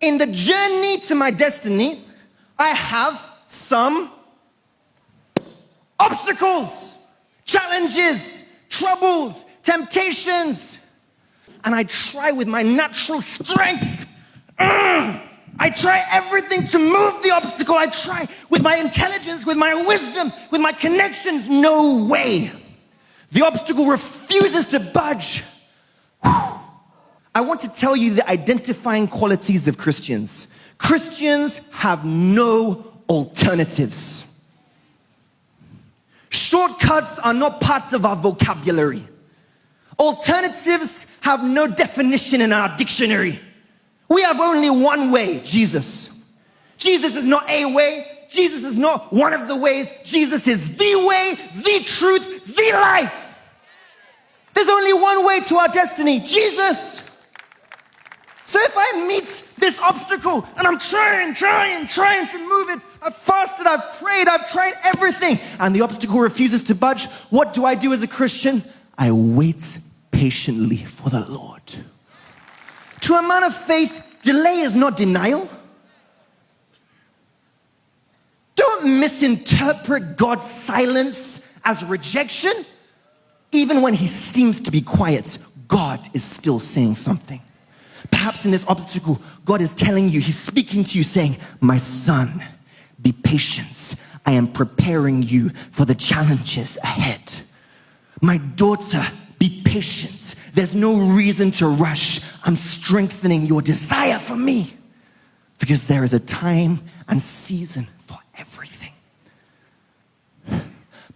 in the journey to my destiny, I have some obstacles, challenges, troubles, temptations. And I try with my natural strength. I try everything to move the obstacle. I try with my intelligence, with my wisdom, with my connections. No way. The obstacle refuses to budge. I want to tell you the identifying qualities of Christians. Christians have no alternatives. Shortcuts are not parts of our vocabulary. Alternatives have no definition in our dictionary. We have only one way, Jesus. Jesus is not a way. Jesus is not one of the ways. Jesus is the way, the truth, the life. There's only one way to our destiny, Jesus. So if I meet this obstacle and I'm trying to move it, I've fasted, I've prayed, I've tried everything, and the obstacle refuses to budge, what do I do as a Christian? I wait patiently for the Lord. To a man of faith, delay is not denial. Don't misinterpret God's silence as rejection. Even when he seems to be quiet, God is still saying something. Perhaps in this obstacle, God is telling you, he's speaking to you saying, my son, be patient. I am preparing you for the challenges ahead. My daughter, be patient. There's no reason to rush. I'm strengthening your desire for me because there is a time and season for everything.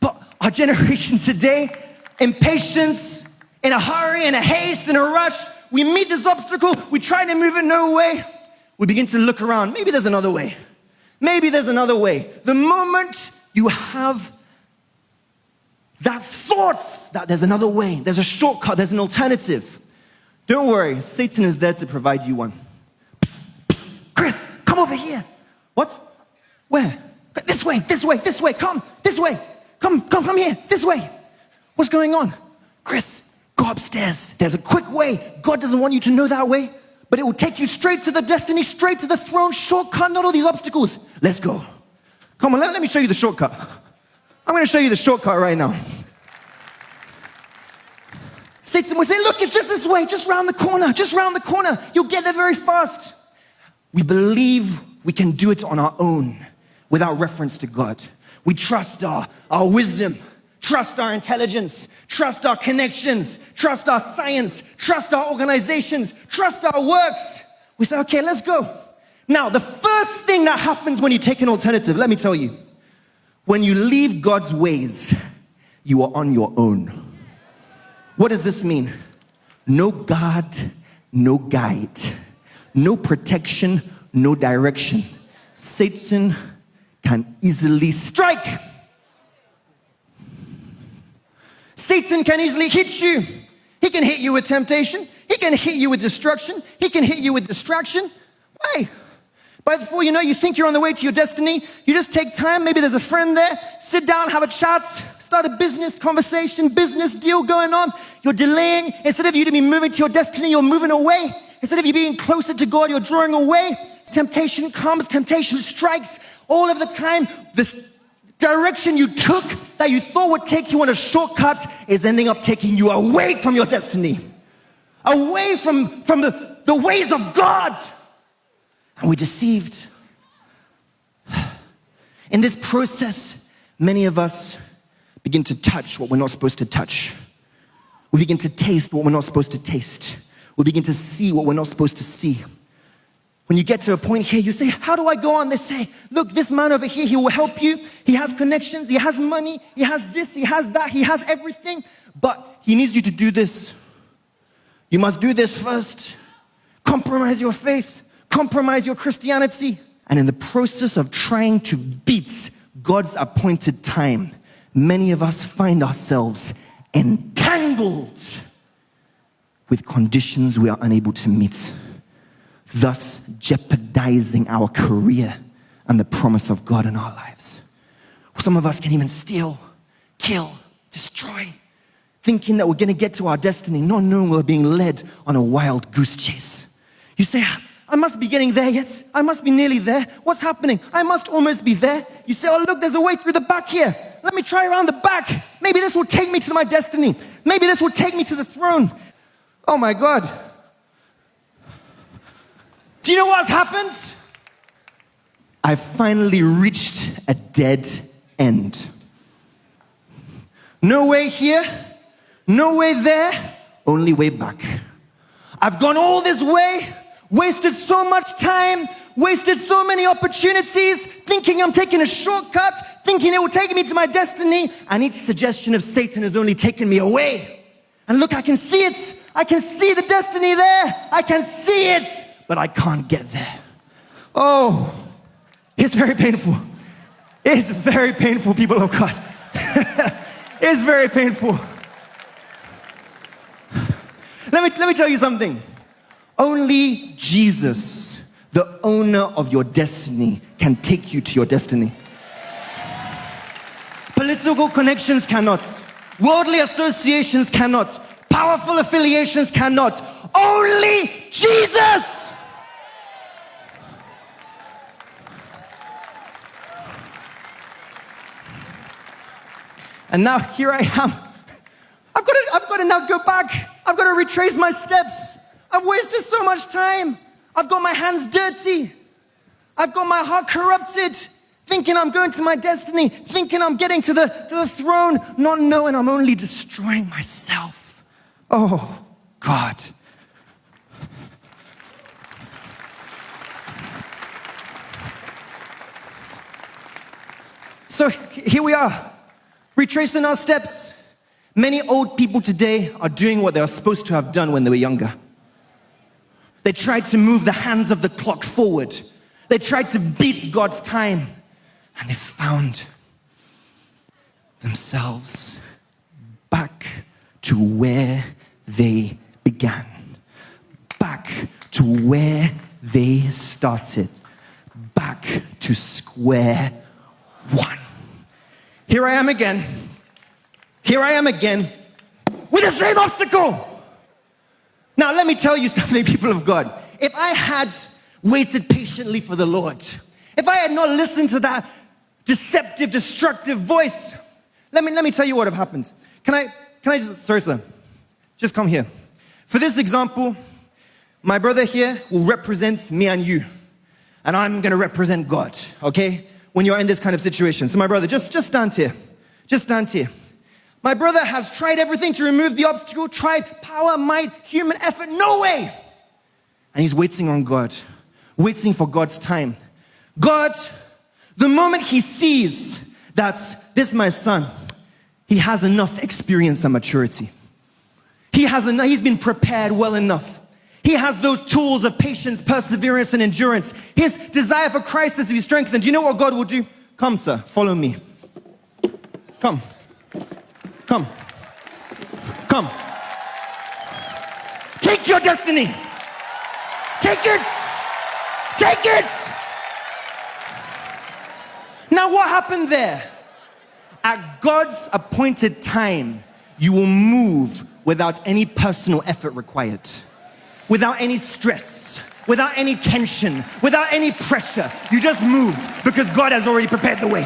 But our generation today, impatience, in a hurry, in a haste, in a rush, we meet this obstacle, we try to move it no way. We begin to look around. Maybe there's another way. Maybe there's another way. The moment you have that thought that there's another way, there's a shortcut, there's an alternative, don't worry, Satan is there to provide you one. Psst, psst, Chris, come over here. What? Where? This way, come, this way. Come here, this way. What's going on? Chris, go upstairs. There's a quick way. God doesn't want you to know that way, but it will take you straight to the destiny, straight to the throne, shortcut, not all these obstacles. Let's go. Come on, let me show you the shortcut. I'm going to show you the shortcut right now. Satan will say, look, it's just this way, just round the corner. You'll get there very fast. We believe we can do it on our own without reference to God. We trust our wisdom, trust our intelligence, trust our connections, trust our science, trust our organizations, trust our works. We say, okay, let's go. Now, the first thing that happens when you take an alternative, let me tell you, when you leave God's ways, you are on your own. What does this mean? No God, no guide, no protection, no direction. Satan can easily strike. Satan can easily hit you. He can hit you with temptation. He can hit you with destruction. He can hit you with distraction. Why? But before you know, you think you're on the way to your destiny. You just take time. Maybe there's a friend there. Sit down, have a chat, start a business conversation, business deal going on. You're delaying. Instead of you to be moving to your destiny, you're moving away. Instead of you being closer to God, you're drawing away. Temptation comes, temptation strikes. All of the time, the direction you took that you thought would take you on a shortcut is ending up taking you away from your destiny. Away from the ways of God. And we're deceived. In this process, many of us begin to touch what we're not supposed to touch. We begin to taste what we're not supposed to taste. We begin to see what we're not supposed to see. When you get to a point here, you say, how do I go on? They say, look, this man over here, he will help you. He has connections, he has money, he has this, he has that, he has everything. But he needs you to do this. You must do this first. Compromise your faith. Compromise your Christianity. And in the process of trying to beat God's appointed time, many of us find ourselves entangled with conditions we are unable to meet, thus jeopardizing our career and the promise of God in our lives. Some of us can even steal, kill, destroy, thinking that we're going to get to our destiny, not knowing we're being led on a wild goose chase. You say, I must be getting there yet. I must be nearly there. What's happening? I must almost be there. You say, oh, look, there's a way through the back here. Let me try around the back. Maybe this will take me to my destiny. Maybe this will take me to the throne. Oh my God. Do you know what's happened? I finally reached a dead end. No way here, no way there, only way back. I've gone all this way, wasted so much time, wasted so many opportunities, thinking I'm taking a shortcut, thinking it will take me to my destiny, and each suggestion of Satan has only taken me away. And look, I can see it. I can see the destiny there. I can see it, but I can't get there. Oh, it's very painful. It's very painful, people of God. It's very painful. Let me tell you something. Only Jesus, the owner of your destiny, can take you to your destiny. Political connections cannot. Worldly associations cannot. Powerful affiliations cannot. Only Jesus! And now here I am. I've got to now go back. I've got to retrace my steps. I've wasted so much time. I've got my hands dirty. I've got my heart corrupted, thinking I'm going to my destiny, thinking I'm getting to the throne, not knowing I'm only destroying myself. Oh, God. So here we are, retracing our steps. Many old people today are doing what they were supposed to have done when they were younger. They tried to move the hands of the clock forward. They tried to beat God's time. And they found themselves back to where they began. Back to where they started. Back to square one. Here I am again. Here I am again with the same obstacle. Now, let me tell you something, people of God. If I had waited patiently for the Lord, if I had not listened to that deceptive, destructive voice, let me tell you what have happened. Can I just, sorry sir, just come here. For this example, my brother here will represent me and you, and I'm gonna represent God, okay? When you're in this kind of situation. So my brother, just stand here. Just stand here. My brother has tried everything to remove the obstacle, tried power, might, human effort, no way. And he's waiting on God, waiting for God's time. God, the moment he sees that this my son, he has enough experience and maturity. He's been prepared well enough. He has those tools of patience, perseverance, and endurance. His desire for Christ is to be strengthened. Do you know what God will do? Come, sir, follow me. Come. Come. Come. Take your destiny. Take it. Take it. Now what happened there? At God's appointed time, you will move without any personal effort required. Without any stress, without any tension, without any pressure. You just move because God has already prepared the way.